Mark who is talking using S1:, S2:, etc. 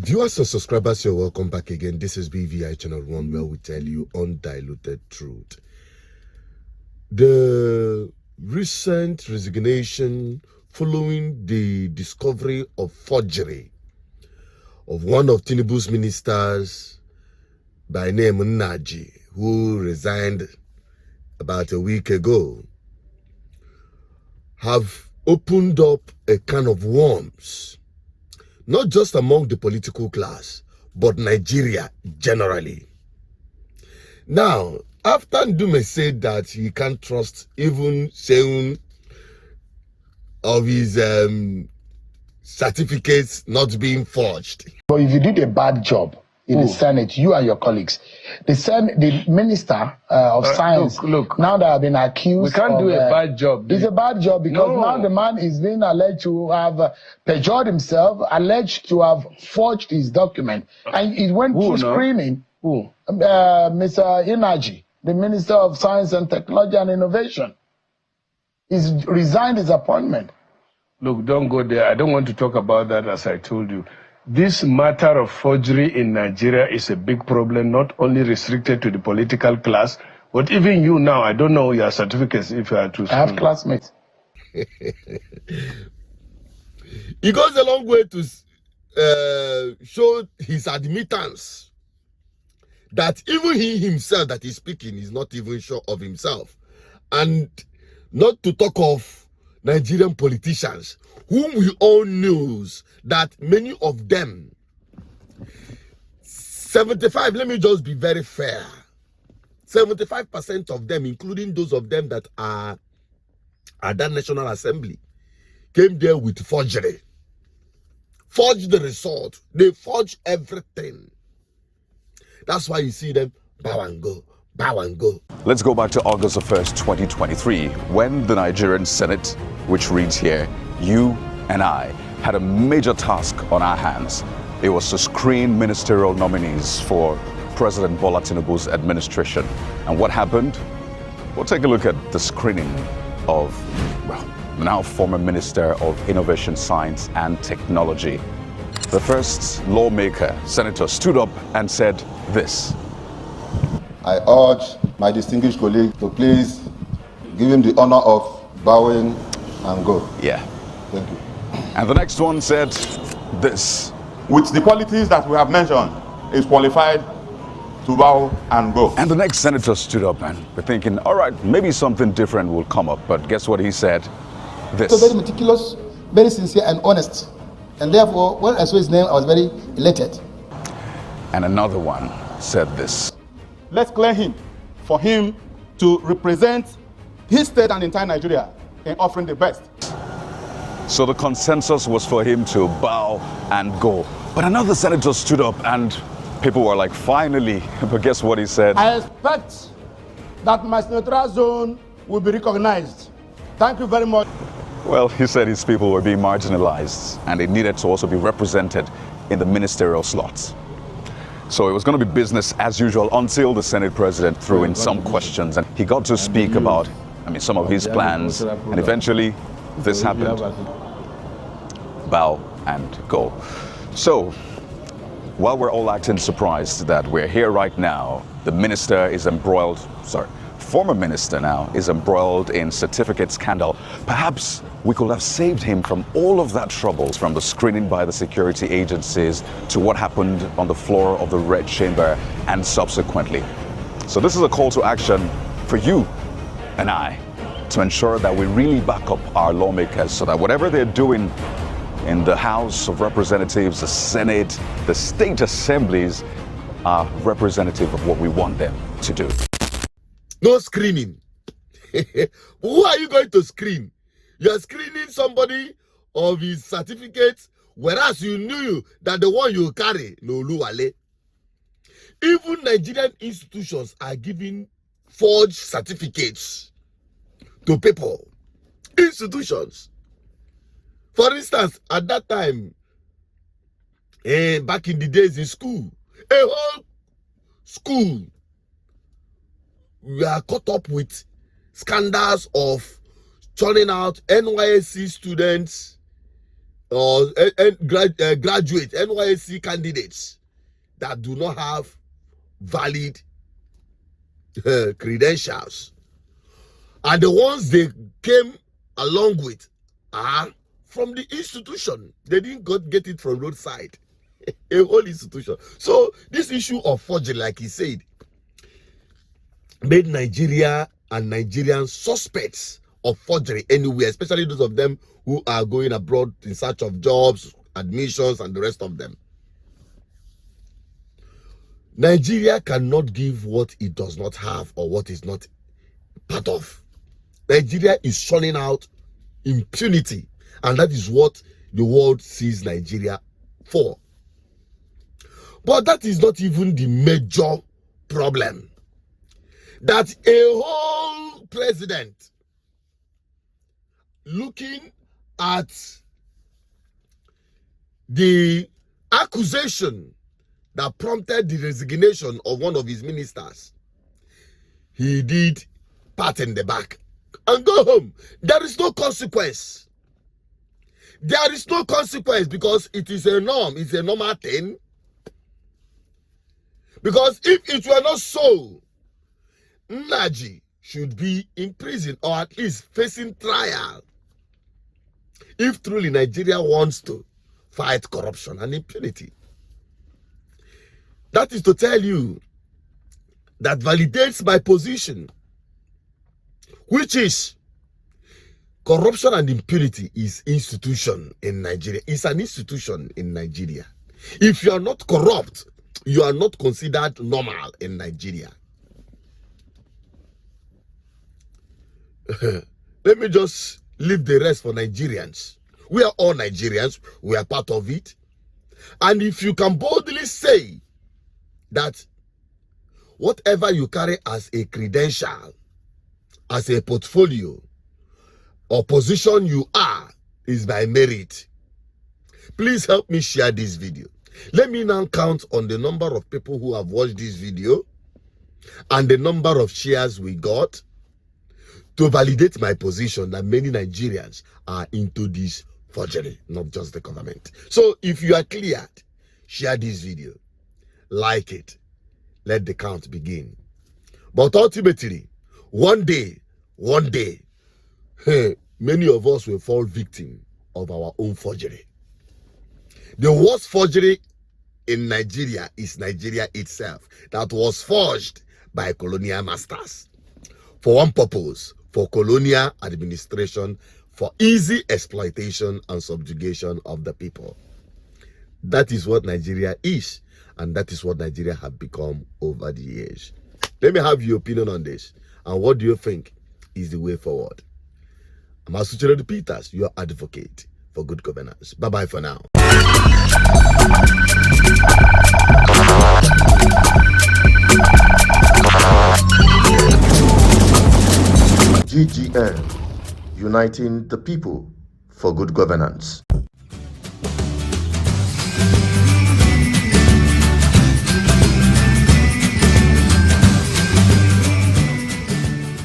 S1: Viewers and subscribers, you're welcome back again. This is BVI Channel 1, where we tell you undiluted truth. The recent resignation following the discovery of forgery of one of Tinubu's ministers by name Nnaji, who resigned about a week ago, have opened up a can of worms, not just among the political class, but Nigeria generally. Now, after Ndume said that he can't trust even saying of his certificates not being forged.
S2: But if you did a bad job in the Senate, you and your colleagues, the Minister of Science, look, now that have been accused,
S3: we can't do a bad job.
S2: It's a bad job because now the man is being alleged to have perjured himself, alleged to have forged his document, and it went through screening. Mr. Inaji, the Minister of Science and Technology and Innovation, he's resigned his appointment.
S3: Look, don't go there. I don't want to talk about that, as I told you. This matter of forgery in Nigeria is a big problem, not only restricted to the political class, but even you now, I don't know your certificates if you are to school.
S2: I have classmates.
S1: He goes a long way to show his admittance that even he himself that is speaking is not even sure of himself. And not to talk of Nigerian politicians, whom we all knows that many of them, 75, let me just be very fair, 75% of them, including those of them that are at that National Assembly, came there with forgery. Forged the result. They forged everything. That's why you see them bow and go, bow and go.
S4: Let's go back to August 1st, 2023, when the Nigerian Senate, which reads here, you and I, had a major task on our hands. It was to screen ministerial nominees for President Bola Tinubu's administration. And what happened? We'll take a look at the screening of, well, now former Minister of Innovation, Science and Technology. The first lawmaker, senator, stood up and said this.
S5: I urge my distinguished colleague to please give him the honor of bowing and go.
S4: Yeah.
S5: Thank you.
S4: And the next one said this.
S6: With the qualities that we have mentioned, is qualified to bow and go.
S4: And the next senator stood up, and we're thinking, all right, maybe something different will come up. But guess what he said? This.
S7: So very meticulous, very sincere and honest. And therefore, when I saw his name, I was very elated.
S4: And another one said this.
S6: Let's clear him for him to represent his state and entire Nigeria in offering the best.
S4: So the consensus was for him to bow and go. But another senator stood up and people were like, finally. But guess what he said?
S8: I expect that my senatorial zone will be recognized. Thank you very much.
S4: Well, he said his people were being marginalized and they needed to also be represented in the ministerial slots. So it was going to be business as usual until the Senate president threw in some questions and he got to speak about, some of his plans, and eventually this happened. Bow and go. So while we're all acting surprised that we're here right now, the minister is embroiled, former minister now is embroiled in certificate scandal. Perhaps we could have saved him from all of that trouble, from the screening by the security agencies to what happened on the floor of the Red Chamber and subsequently. So this is a call to action for you and I to ensure that we really back up our lawmakers so that whatever they're doing in the House of Representatives, the Senate, the state assemblies are representative of what we want them to do.
S1: No screening. Who are you going to screen? You are screening somebody of his certificates, whereas you knew that the one you carry, no luwale. Even Nigerian institutions are giving forged certificates to people. Institutions. For instance, at that time, back in the days in school, a whole school, we are caught up with scandals of churning out NYSC students or graduate NYSC candidates that do not have valid credentials, and the ones they came along with are from the institution. They didn't get it from roadside. A whole institution. So this issue of forgery, like he said, made Nigeria and Nigerian suspects of forgery anywhere, especially those of them who are going abroad in search of jobs, admissions, and the rest of them. Nigeria cannot give what it does not have or what is not part of. Nigeria is shunning out impunity, and that is what the world sees Nigeria for. But that is not even the major problem. That a whole president looking at the accusation that prompted the resignation of one of his ministers, he did pat in the back and go home. There is no consequence. There is no consequence because it is a norm. It's a normal thing. Because if it were not so, Naji should be in prison or at least facing trial if truly Nigeria wants to fight corruption and impunity. That is to tell you that validates my position, which is corruption and impunity is institution in Nigeria. It's an institution in Nigeria. If you are not corrupt, you are not considered normal in Nigeria. Let me just leave the rest for Nigerians. We are all Nigerians. We are part of it. And if you can boldly say that whatever you carry as a credential, as a portfolio, or position you are, is by merit, please help me share this video. Let me now count on the number of people who have watched this video and the number of shares we got to validate my position that many Nigerians are into this forgery, not just the government. So if you are cleared, share this video, like it, let the count begin. But ultimately, one day, many of us will fall victim of our own forgery. The worst forgery in Nigeria is Nigeria itself, that was forged by colonial masters for one purpose, for colonial administration, for easy exploitation and subjugation of the people. That is what Nigeria is, and that is what Nigeria have become over the years. Let me have your opinion on this, and what do you think is the way forward? I'm Asuchero Peters, your advocate for good governance. Bye-bye for now.
S9: GGN, uniting the people for good governance.